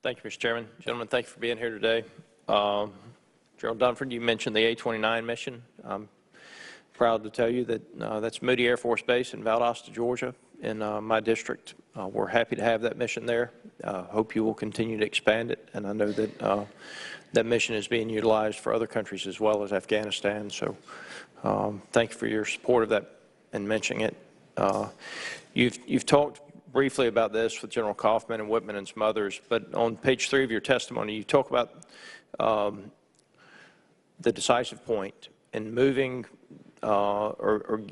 Thank you, Mr. Chairman. Gentlemen, thank you for being here today. General Dunford, you mentioned the A-29 mission. I'm proud to tell you that that's Moody Air Force Base in Valdosta, Georgia, in my district. We're happy to have that mission there. Hope you will continue to expand it, and I know that that mission is being utilized for other countries as well as Afghanistan. So thank you for your support of that and mentioning it. You've talked briefly about this with General Kaufman and Whitman and some others, but on page 3 of your testimony, you talk about the decisive point and moving or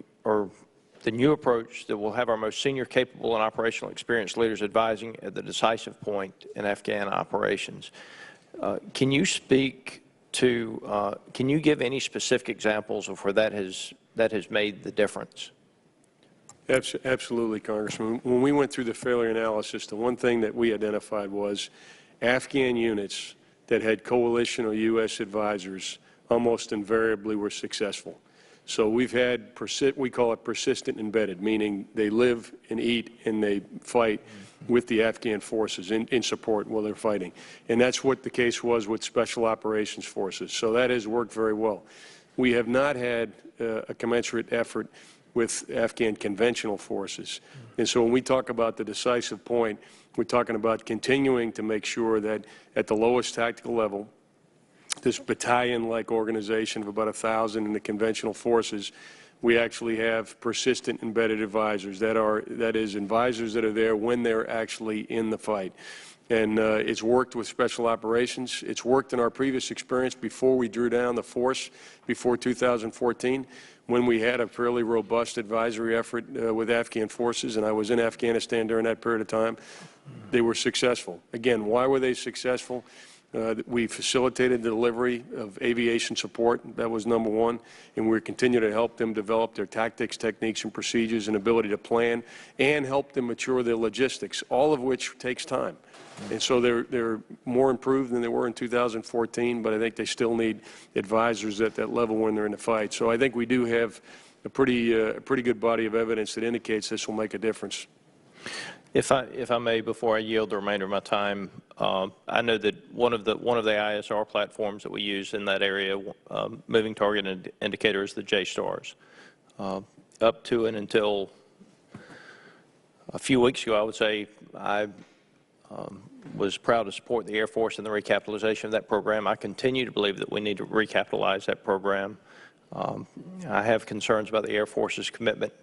the new approach that will have our most senior, capable, and operational experienced leaders advising at the decisive point in Afghan operations. Can you speak to, can you give any specific examples of where that has made the difference? Absolutely, Congressman. When we went through the failure analysis, the one thing that we identified was Afghan units that had coalition or U.S. advisors almost invariably were successful. So we've had, we call it persistent embedded, meaning they live and eat and they fight with the Afghan forces in support while they're fighting. And that's what the case was with Special Operations Forces. So that has worked very well. We have not had a commensurate effort with Afghan conventional forces. And so when we talk about the decisive point, we're talking about continuing to make sure that at the lowest tactical level, this battalion-like organization of about 1,000 in the conventional forces, we actually have persistent embedded advisors that is advisors that are there when they're actually in the fight. And it's worked with special operations. It's worked in our previous experience before we drew down the force before 2014, when we had a fairly robust advisory effort with Afghan forces, and I was in Afghanistan during that period of time. They were successful. Again, why were they successful? We facilitated the delivery of aviation support. That was number one. And we continue to help them develop their tactics, techniques, and procedures and ability to plan and help them mature their logistics, all of which takes time. And so they're more improved than they were in 2014, but I think they still need advisors at that level when they're in the fight. So I think we do have a pretty good body of evidence that indicates this will make a difference. If I may, before I yield the remainder of my time, I know that one of the ISR platforms that we use in that area, moving target indicator, is the JSTARS. Up to and until a few weeks ago, I would say I was proud to support the Air Force in the recapitalization of that program. I continue to believe that we need to recapitalize that program. I have concerns about the Air Force's commitment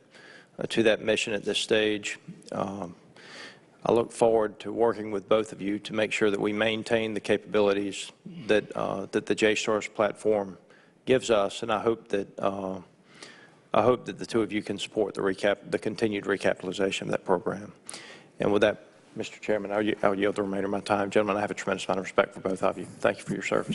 to that mission at this stage. I look forward to working with both of you to make sure that we maintain the capabilities that that the JSTARS platform gives us, and I hope that the two of you can support the continued recapitalization of that program. And with that, Mr. Chairman, I'll yield the remainder of my time. Gentlemen, I have a tremendous amount of respect for both of you. Thank you for your service.